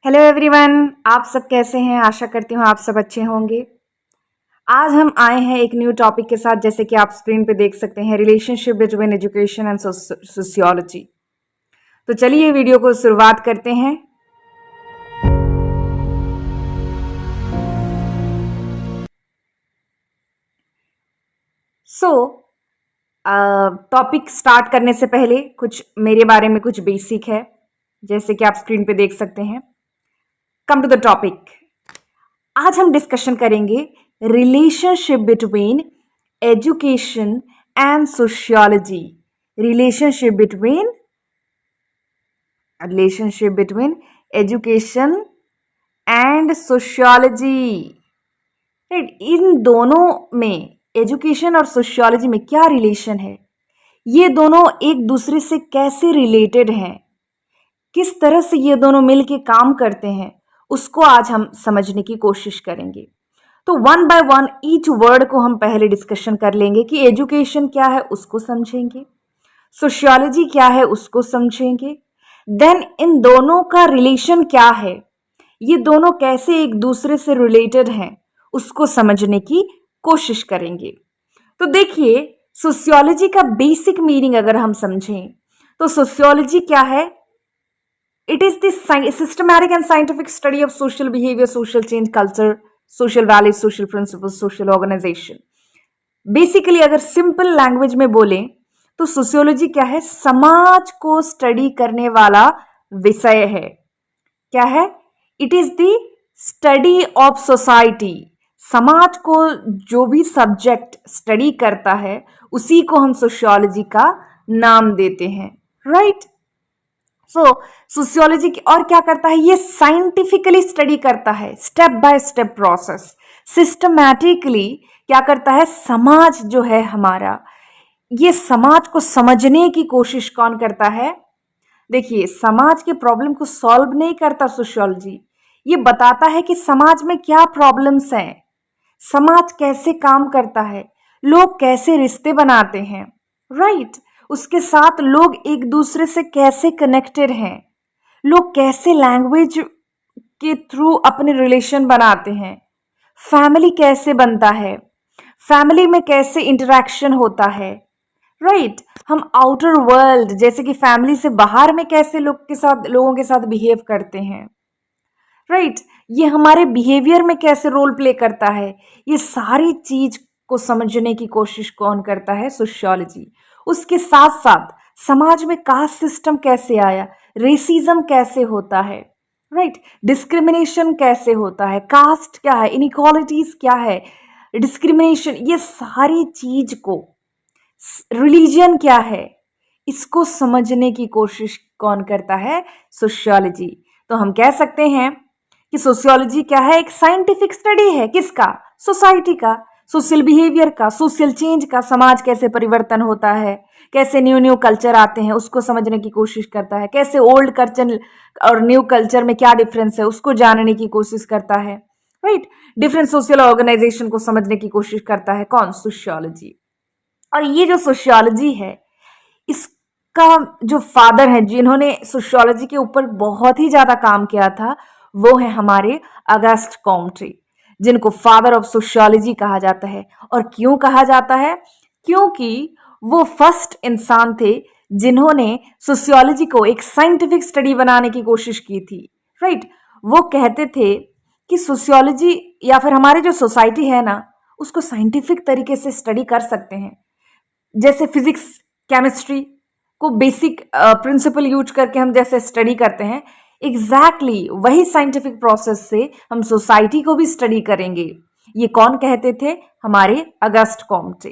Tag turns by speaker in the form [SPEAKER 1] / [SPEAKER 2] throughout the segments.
[SPEAKER 1] Hello everyone, आप सब कैसे हैं? आशा करती हूँ आप सब अच्छे होंगे। आज हम आए हैं एक न्यू टॉपिक के साथ, जैसे कि आप स्क्रीन पे देख सकते हैं, relationship between education and sociology. तो चलिए वीडियो को शुरुआत करते हैं। सो टॉपिक स्टार्ट करने से पहले कुछ मेरे बारे में कुछ बेसिक है, जैसे कि आप स्क्रीन पे देख सकते हैं। Come to the topic. आज हम डिस्कशन करेंगे relationship between education and sociology. Relationship between education and sociology. Right, इन दोनों में, एजुकेशन और सोशियोलॉजी में क्या रिलेशन है, ये दोनों एक दूसरे से कैसे रिलेटेड हैं, किस तरह से ये दोनों मिलके काम करते हैं, उसको आज हम समझने की कोशिश करेंगे। तो one by one each word को हम पहले डिस्कशन कर लेंगे कि एजुकेशन क्या है उसको समझेंगे, सोशियोलॉजी क्या है उसको समझेंगे, देन इन दोनों का रिलेशन क्या है, ये दोनों कैसे एक दूसरे से रिलेटेड हैं, उसको समझने की कोशिश करेंगे। तो देखिए, सोशियोलॉजी का बेसिक मीनिंग अगर हम समझें तो सोशियोलॉजी क्या है? It is the systematic and scientific study of social behavior, social change, culture, social values, social principles, social organization. Basically अगर सिंपल लैंग्वेज में बोले तो सोशियोलॉजी क्या है? समाज को स्टडी करने वाला विषय है। क्या है? It is the study of society. समाज को जो भी सब्जेक्ट स्टडी करता है उसी को हम सोशियोलॉजी का नाम देते हैं। राइट? सो सोशियोलॉजी और क्या करता है? ये साइंटिफिकली स्टडी करता है, step by step process, systematically क्या करता है? समाज जो है हमारा, ये समाज को समझने की कोशिश कौन करता है? देखिए, समाज के प्रॉब्लम को सॉल्व नहीं करता सोशियोलॉजी, ये बताता है कि समाज में क्या प्रॉब्लम्स हैं, समाज कैसे काम करता है, लोग कैसे रिश्ते बनाते हैं। राइट? उसके साथ लोग एक दूसरे से कैसे कनेक्टेड हैं, लोग कैसे लैंग्वेज के थ्रू अपने रिलेशन बनाते हैं, फैमिली कैसे बनता है, फैमिली में कैसे इंटरेक्शन होता है। राइट? हम आउटर वर्ल्ड जैसे कि फैमिली से बाहर में कैसे लोगों के साथ बिहेव करते हैं। राइट? ये हमारे बिहेवियर में कैसे रोल प्ले करता है, ये सारी चीज को समझने की कोशिश कौन करता है? सोशियोलॉजी। उसके साथ साथ समाज में कास्ट सिस्टम कैसे आया, रेसिज्म कैसे होता है, राइट, डिस्क्रिमिनेशन कैसे होता है, कास्ट क्या है, इनइक्वालिटीज क्या है, डिस्क्रिमिनेशन, ये सारी चीज को, रिलीजन क्या है, इसको समझने की कोशिश कौन करता है? सोशियोलॉजी। तो हम कह सकते हैं कि सोशियोलॉजी क्या है? एक साइंटिफिक स्टडी है। किसका? सोसाइटी का, सोशल बिहेवियर का, सोशल चेंज का, समाज कैसे परिवर्तन होता है, कैसे न्यू न्यू कल्चर आते हैं उसको समझने की कोशिश करता है, कैसे ओल्ड कल्चर और न्यू कल्चर में क्या डिफरेंस है उसको जानने की कोशिश करता है। राइट? डिफरेंट सोशल ऑर्गेनाइजेशन को समझने की कोशिश करता है कौन? सोशियोलॉजी। और ये जो सोशियोलॉजी है, इसका जो फादर है, जिन्होंने सोशियोलॉजी के ऊपर बहुत ही ज्यादा काम किया था, वो है हमारे अगस्ट कॉम्टे, जिनको फादर ऑफ सोशियोलॉजी कहा जाता है। और क्यों कहा जाता है? क्योंकि वो फर्स्ट इंसान थे जिन्होंने सोशियोलॉजी को एक साइंटिफिक स्टडी बनाने की कोशिश की थी। राइट? वो कहते थे कि सोशियोलॉजी या फिर हमारी जो सोसाइटी है ना, उसको साइंटिफिक तरीके से स्टडी कर सकते हैं। जैसे फिजिक्स, केमिस्ट्री को बेसिक प्रिंसिपल यूज करके हम जैसे स्टडी करते हैं, एग्जैक्टली वही साइंटिफिक प्रोसेस से हम सोसाइटी को भी स्टडी करेंगे। ये कौन कहते थे? हमारे अगस्ट कॉम्टे।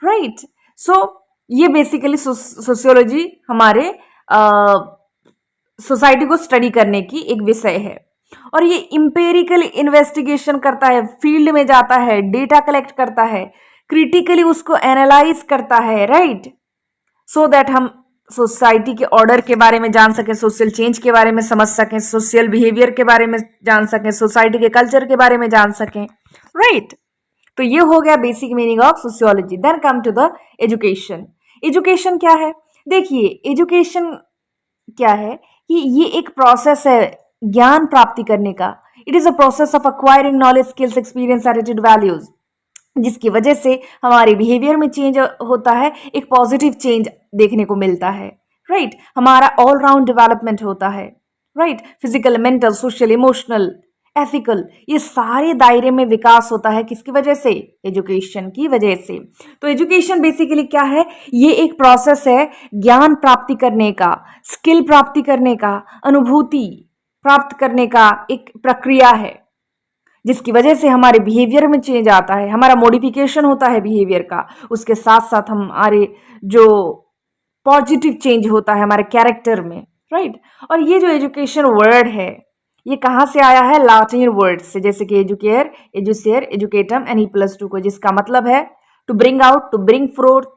[SPEAKER 1] राइट? सो ये बेसिकली सोशियोलॉजी हमारे सोसाइटी को स्टडी करने की एक विषय है। और ये इंपेरिकल इन्वेस्टिगेशन करता है, फील्ड में जाता है, डेटा कलेक्ट करता है, क्रिटिकली उसको एनालाइज करता है। राइट? सो दैट हम सोसाइटी के ऑर्डर के बारे में जान सकें, सोशल चेंज के बारे में समझ सकें, सोशल बिहेवियर के बारे में जान सकें, सोसाइटी के कल्चर के बारे में जान सकें। राइट? तो ये हो गया basic meaning of sociology. Then come to the education. Education क्या है? देखिए, एजुकेशन क्या है कि ये एक प्रोसेस है ज्ञान प्राप्ति करने का। It is a process of acquiring knowledge, skills, experience, attitude, values, जिसकी वजह से हमारे बिहेवियर में चेंज होता है, एक पॉजिटिव चेंज देखने को मिलता है, राइट। हमारा ऑल राउंड डेवलपमेंट होता है, right. Physical, mental, social, emotional, ethical, ये सारे दायरे में विकास होता है किसकी वजह से? एजुकेशन की वजह से। तो एजुकेशन बेसिकली क्या है? ये एक प्रोसेस है ज्ञान प्राप्ति करने का, स्किल प्राप्ति करने का, अनुभूति प्राप्त करने का एक प्रक्रिया है, जिसकी वजह से हमारे बिहेवियर में चेंज आता है, हमारा मॉडिफिकेशन होता है बिहेवियर का, उसके साथ साथ हमारे जो पॉजिटिव चेंज होता है हमारे कैरेक्टर में, राइट। और ये जो एजुकेशन वर्ड है ये कहाँ से आया है? लैटिन वर्ड से, जैसे कि एजुकेयर, एजुसेयर, एजुकेटम एंड E+2 को, जिसका मतलब है to bring out, to bring forth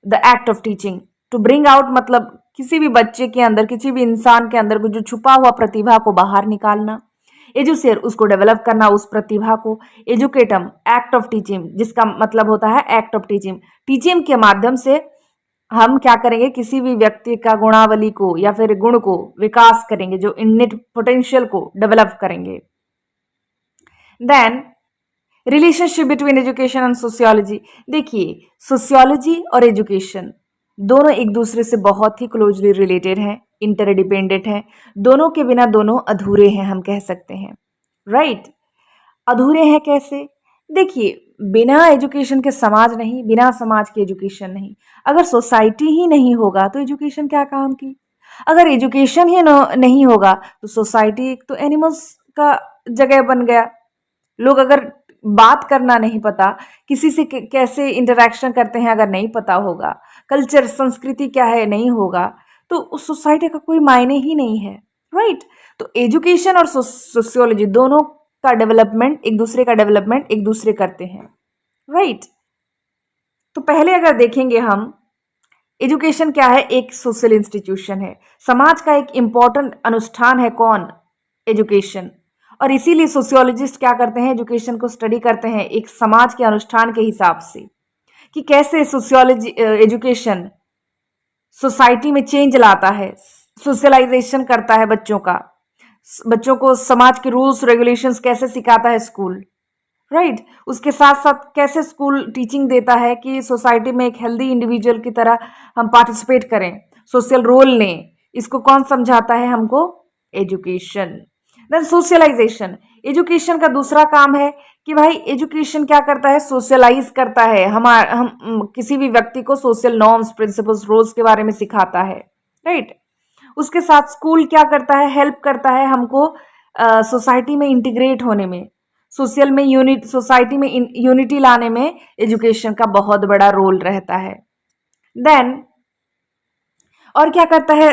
[SPEAKER 1] the act of teaching. To bring out मतलब किसी भी बच्चे के अंदर, किसी भी इंसान के अंदर जो छुपा हुआ प्रतिभा को बाहर निकालना। एजुसेयर, उसको डेवलप करना, उस प्रतिभा को। एजुकेटम, एक्ट ऑफ टीचिंग, जिसका मतलब होता है एक्ट ऑफ टीचिंग। टीचिंग के माध्यम से हम क्या करेंगे? किसी भी व्यक्ति का गुणावली को या फिर गुण को विकास करेंगे, जो इननेट पोटेंशियल को डेवलप करेंगे। Then relationship between education and sociology. देखिए, सोशियोलॉजी और एजुकेशन दोनों एक दूसरे से बहुत ही क्लोजली रिलेटेड हैं, इंटरडिपेंडेंट हैं। दोनों के बिना दोनों अधूरे हैं, हम कह सकते हैं, राइट। अधूरे हैं कैसे? देखिए, बिना एजुकेशन के समाज नहीं, बिना समाज के एजुकेशन नहीं। अगर सोसाइटी ही नहीं होगा तो एजुकेशन क्या काम की? अगर एजुकेशन ही नहीं होगा तो सोसाइटी एक तो एनिमल्स का जगह बन गया। लोग अगर बात करना नहीं पता, किसी से कैसे इंटरेक्शन करते हैं अगर नहीं पता होगा, कल्चर, संस्कृति क्या है नहीं होगा, तो उस सोसाइटी का कोई मायने ही नहीं है, राइट। तो एजुकेशन और सोशियोलॉजी दोनों का डेवलपमेंट, एक दूसरे का डेवलपमेंट एक दूसरे करते हैं, राइट। तो पहले अगर देखेंगे हम, एजुकेशन क्या है? एक सोशल इंस्टीट्यूशन है, समाज का एक इंपॉर्टेंट अनुष्ठान है। कौन? एजुकेशन। और इसीलिए सोशियोलॉजिस्ट क्या करते हैं? एजुकेशन को स्टडी करते हैं एक समाज के अनुष्ठान के हिसाब से, कि कैसे सोशियोलॉजी, एजुकेशन सोसाइटी में चेंज लाता है, सोशलाइजेशन करता है बच्चों का, बच्चों को समाज के रूल्स रेगुलेशंस कैसे सिखाता है स्कूल, राइट। उसके साथ साथ कैसे स्कूल टीचिंग देता है कि सोसाइटी में एक हेल्दी इंडिविजुअल की तरह हम पार्टिसिपेट करें, सोशल रोल लें। इसको कौन समझाता है हमको? एजुकेशन। देन सोशलाइजेशन, एजुकेशन का दूसरा काम है कि भाई एजुकेशन क्या करता है? सोशलाइज करता है, हम किसी भी व्यक्ति को सोशल नॉर्म्स, प्रिंसिपल्स, रूल्स के बारे में सिखाता है, राइट। उसके साथ स्कूल क्या करता है? हेल्प करता है हमको सोसाइटी में इंटीग्रेट होने में, सोशल में सोसाइटी में यूनिटी लाने में एजुकेशन का बहुत बड़ा रोल रहता है। देन और क्या करता है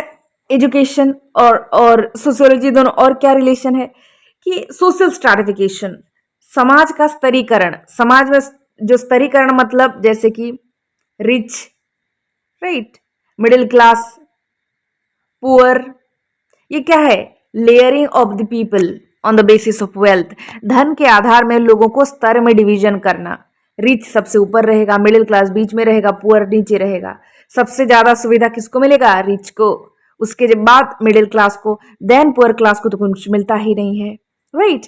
[SPEAKER 1] एजुकेशन और सोशियोलॉजी दोनों? और क्या रिलेशन है कि सोशल स्ट्रैटिफिकेशन, समाज का स्तरीकरण। समाज में जो स्तरीकरण मतलब जैसे कि rich, right, middle class, poor, ये क्या है? Layering of the people on the basis of wealth. धन के आधार में लोगों को स्तर में डिवीजन करना। रिच सबसे ऊपर रहेगा, मिडिल क्लास बीच में रहेगा, पुअर नीचे रहेगा। सबसे ज्यादा सुविधा किसको मिलेगा? रिच को, उसके बाद मिडिल क्लास को, देन पुअर क्लास को तो कुछ मिलता ही नहीं है, राइट।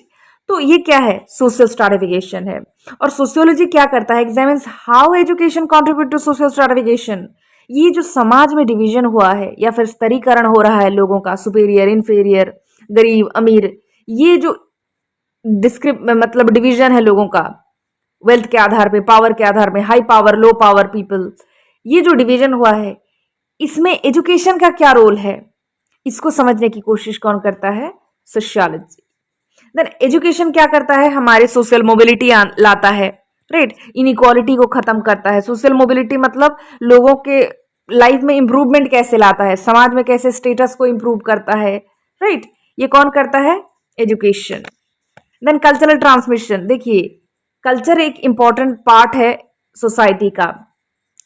[SPEAKER 1] तो ये क्या है? सोशल स्ट्रैटिफिकेशन है। और सोशियोलॉजी क्या करता है? Examines how education contribute to social stratification. ये जो समाज में डिवीजन हुआ है या फिर स्तरीकरण हो रहा है लोगों का, सुपेरियर, इन्फेरियर, गरीब, अमीर, ये जो मतलब डिवीजन है लोगों का वेल्थ के आधार पे, पावर के आधार में, high power, low power people, ये जो डिवीजन हुआ है, इसमें एजुकेशन का क्या रोल है? इसको समझने की कोशिश कौन करता है? सोशियोलॉजी। देन एजुकेशन क्या करता है? हमारे सोशल मोबिलिटी लाता है, राइट। इनइक्वालिटी को खत्म करता है। सोशल मोबिलिटी मतलब लोगों के लाइफ में इंप्रूवमेंट कैसे लाता है, समाज में कैसे स्टेटस को इंप्रूव करता है, राइट। ये कौन करता है? एजुकेशन। Then cultural transmission. देखिए, कल्चर एक इंपॉर्टेंट पार्ट है सोसाइटी का,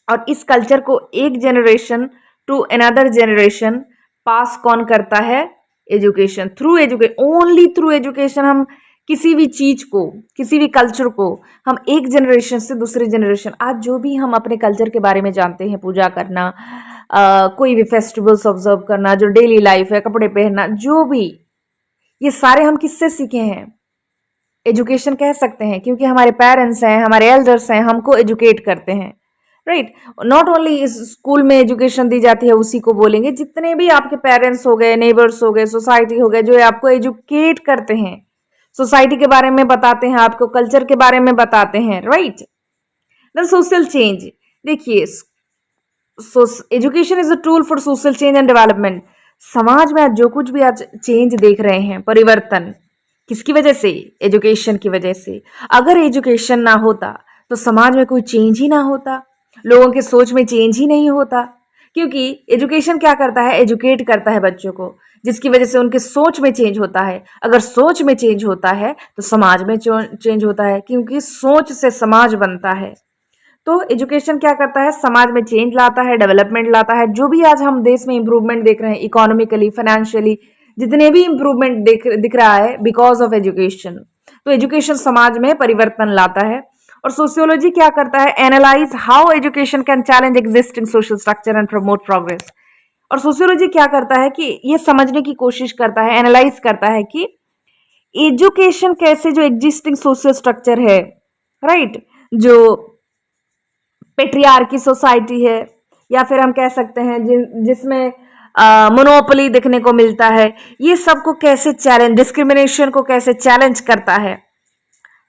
[SPEAKER 1] और इस कल्चर को एक generation to another generation pass कौन करता है? एजुकेशन। ओनली थ्रू एजुकेशन हम किसी भी चीज को, किसी भी कल्चर को हम एक जनरेशन से दूसरे जनरेशन, आज जो भी हम अपने कल्चर के बारे में जानते हैं, पूजा करना, कोई भी फेस्टिवल्स ऑब्जर्व करना, जो डेली लाइफ है, कपड़े पहनना, जो भी, ये सारे हम किससे सीखे हैं? एजुकेशन कह सकते हैं, क्योंकि हमारे पेरेंट्स हैं, हमारे एल्डर्स हैं, हमको एजुकेट करते हैं, राइट। नॉट ओनली इस स्कूल में एजुकेशन दी जाती है उसी को बोलेंगे, जितने भी आपके पेरेंट्स हो गए, नेबर्स हो गए, सोसाइटी हो गए, जो आपको एजुकेट करते हैं, सोसाइटी के बारे में बताते हैं, आपको कल्चर के बारे में बताते हैं, राइट। देन सोशल चेंज, देखिए education is a tool for social change and development. समाज में आज जो कुछ भी आज चेंज देख रहे हैं, परिवर्तन, किसकी वजह से? एजुकेशन की वजह से। अगर एजुकेशन ना होता तो समाज में कोई चेंज ही ना होता, लोगों के सोच में चेंज ही नहीं होता, क्योंकि एजुकेशन क्या करता है? एजुकेट करता है बच्चों को, जिसकी वजह से उनके सोच में चेंज होता है। अगर सोच में चेंज होता है तो समाज में चेंज होता है, क्योंकि सोच से समाज बनता है। तो एजुकेशन क्या करता है? समाज में चेंज लाता है, डेवलपमेंट लाता है। जो भी आज हम देश में इंप्रूवमेंट देख रहे हैं, इकोनॉमिकली, फाइनेंशियली, जितने भी इंप्रूवमेंट दिख रहा है, बिकॉज ऑफ एजुकेशन। तो एजुकेशन समाज में परिवर्तन लाता है। और सोशियोलॉजी क्या करता है? Analyse how education can challenge existing social structure and promote progress. और सोशियोलॉजी क्या करता है कि ये समझने की कोशिश करता है, एनालाइज करता है कि एजुकेशन कैसे जो एग्जिस्टिंग सोशल स्ट्रक्चर है, राइट, जो पेट्रियार्की सोसाइटी है, या फिर हम कह सकते हैं जिसमें मोनोपोली देखने को मिलता है, ये सब को कैसे चैलेंज, डिस्क्रिमिनेशन को कैसे चैलेंज करता है,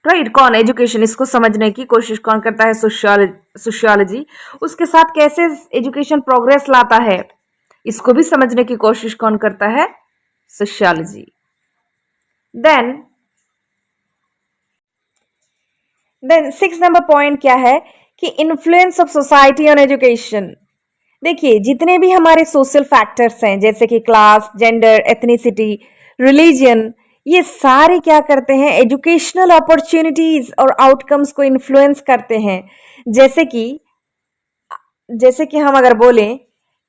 [SPEAKER 1] राइट। कौन? एजुकेशन। इसको समझने की कोशिश कौन करता है? सोशियोलॉजी। उसके साथ कैसे एजुकेशन प्रोग्रेस लाता है, इसको भी समझने की कोशिश कौन करता है? सोशियोलॉजी। देन 6 नंबर पॉइंट क्या है कि influence of society on education. देखिए जितने भी हमारे सोशल फैक्टर्स हैं, जैसे कि क्लास, जेंडर, एथनिसिटी, रिलीजन, ये सारे क्या करते हैं? एजुकेशनल अपॉर्चुनिटीज और आउटकम्स को इन्फ्लुएंस करते हैं। जैसे कि हम अगर बोलें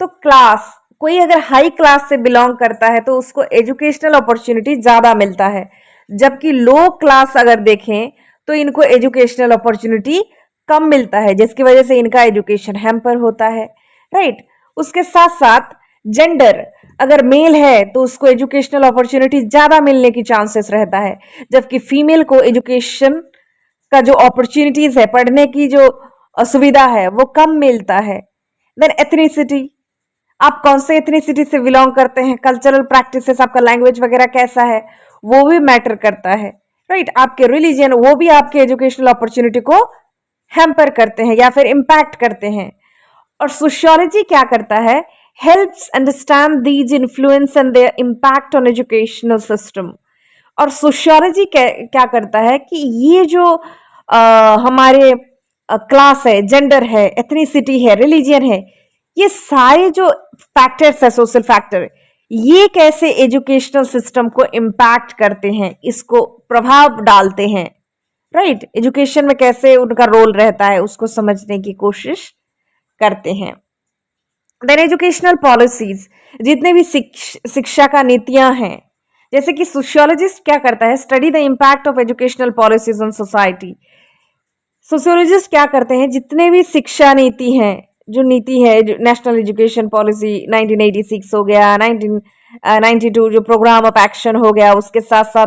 [SPEAKER 1] तो क्लास, कोई अगर हाई क्लास से बिलोंग करता है तो उसको एजुकेशनल अपॉर्चुनिटी ज्यादा मिलता है, जबकि लो क्लास अगर देखें तो इनको एजुकेशनल अपॉर्चुनिटी कम मिलता है, जिसकी वजह से इनका एजुकेशन हैम्पर होता है, राइट। उसके साथ साथ जेंडर, अगर मेल है तो उसको एजुकेशनल अपॉर्चुनिटी ज्यादा मिलने की चांसेस रहता है, जबकि फीमेल को एजुकेशन का जो अपॉर्चुनिटीज है, पढ़ने की जो सुविधा है, वो कम मिलता है। देन एथनिसिटी, आप कौन से एथनिसिटी से बिलोंग करते हैं, कल्चरल प्रैक्टिसेस, आपका लैंग्वेज वगैरह कैसा है, वो भी मैटर करता है, राइट। आपके रिलीजन, वो भी आपके एजुकेशनल अपॉर्चुनिटी को हैम्पर करते हैं या फिर इंपैक्ट करते हैं। और सोशियोलॉजी क्या करता है? Helps understand these influence and there impact on educational system. और सोशियोलॉजी क्या करता है कि ये जो हमारे क्लास है, जेंडर है, एथनिसिटी है, रिलीजियन है, ये सारे जो फैक्टर्स है, सोशल फैक्टर, ये कैसे एजुकेशनल सिस्टम को इम्पैक्ट करते हैं, इसको प्रभाव डालते हैं, राइट। एजुकेशन में कैसे उनका रोल रहता है, उसको समझने की कोशिश करते हैं। देन एजुकेशनल पॉलिसीज, जितने भी शिक्षा का नीतियां हैं, जैसे कि सोशियोलॉजिस्ट क्या करता है? Study the impact of educational policies on society. Sociologist क्या करते हैं? जितने भी शिक्षा नीति हैं, जो नीति है, जो नेशनल एजुकेशन पॉलिसी 1986 हो गया, 1992 जो प्रोग्राम ऑफ एक्शन हो गया, उसके साथ साथ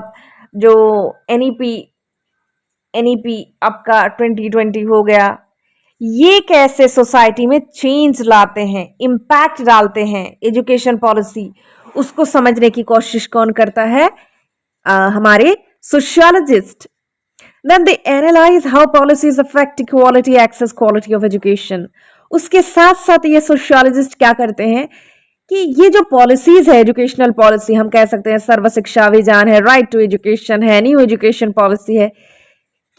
[SPEAKER 1] जो एनईपी आपका 2020 हो गया, ये कैसे सोसाइटी में चेंज लाते हैं, इम्पैक्ट डालते हैं एजुकेशन पॉलिसी, उसको समझने की कोशिश कौन करता है? हमारे sociologist. Then they analyse how policies affect equality, access, quality of education. उसके साथ साथ ये सोशियोलॉजिस्ट क्या करते हैं कि ये जो पॉलिसीज है, एजुकेशनल पॉलिसी, हम कह सकते हैं सर्व शिक्षा अभियान है, राइट टू एजुकेशन है, न्यू एजुकेशन पॉलिसी है,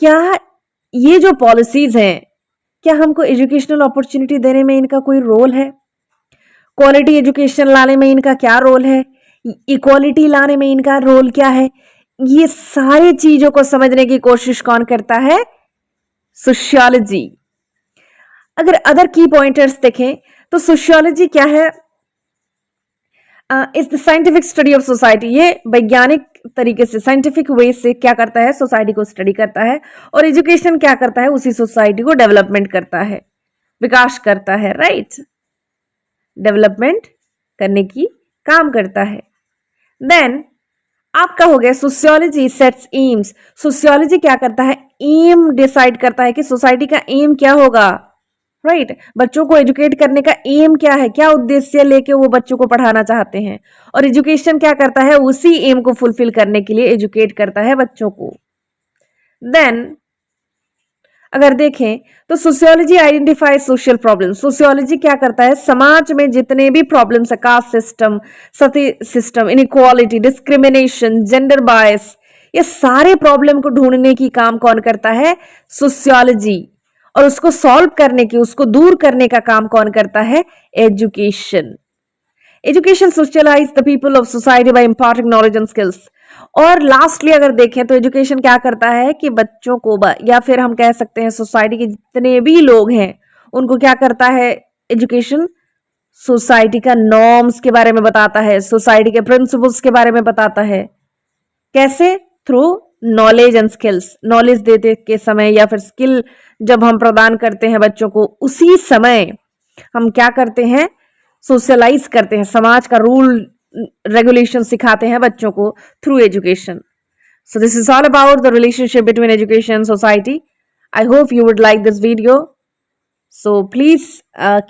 [SPEAKER 1] क्या ये जो पॉलिसीज हैं, क्या हमको एजुकेशनल अपॉर्चुनिटी देने में इनका कोई रोल है? क्वालिटी एजुकेशन लाने में इनका क्या रोल है? इक्वालिटी लाने में इनका रोल क्या है? ये सारी चीजों को समझने की कोशिश कौन करता है? सोशियोलॉजी। अगर अदर की पॉइंटर्स देखें तो सोशियोलॉजी क्या है? Is the scientific study of society. ये वैज्ञानिक तरीके से, साइंटिफिक वे से क्या करता है? सोसाइटी को स्टडी करता है। और एजुकेशन क्या करता है? उसी सोसाइटी को डेवलपमेंट करता है, विकास करता है, राइट, डेवलपमेंट करने की काम करता है। देन आपका हो गया सोशियोलॉजी सेट्स एम्स। सोशियोलॉजी क्या करता है, एम डिसाइड करता है कि सोसाइटी का एम क्या होगा, राइट बच्चों को एजुकेट करने का एम क्या है, क्या उद्देश्य लेके वो बच्चों को पढ़ाना चाहते हैं, और एजुकेशन क्या करता है, उसी एम को फुलफिल करने के लिए एजुकेट करता है बच्चों को। देन अगर देखें तो sociology identify social problem. Sociology क्या करता है, समाज में जितने भी प्रॉब्लम्स है, caste system, sati system, inequality, discrimination, gender bias, ये सारे प्रॉब्लम को ढूंढने की काम कौन करता है, सोशियोलॉजी। और उसको सॉल्व करने की, उसको दूर करने का काम कौन करता है, education. Education socialise the people of society by imparting knowledge and skills. और लास्टली अगर देखें तो एजुकेशन क्या करता है कि बच्चों को या फिर हम कह सकते हैं सोसाइटी के जितने भी लोग हैं उनको क्या करता है, एजुकेशन सोसाइटी का नॉर्म्स के बारे में बताता है, सोसाइटी के प्रिंसिपल्स के बारे में बताता है। कैसे, through knowledge and skills. Knowledge देते के समय या फिर स्किल जब हम प्रदान करते हैं बच्चों को, उसी समय हम क्या करते हैं, सोशलाइज करते हैं, समाज का रूल रेगुलेशन सिखाते हैं बच्चों को through education. So this is all about the relationship between education and society. I hope you would like this video. So please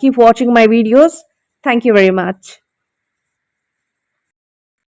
[SPEAKER 1] keep watching my videos. Thank you very much.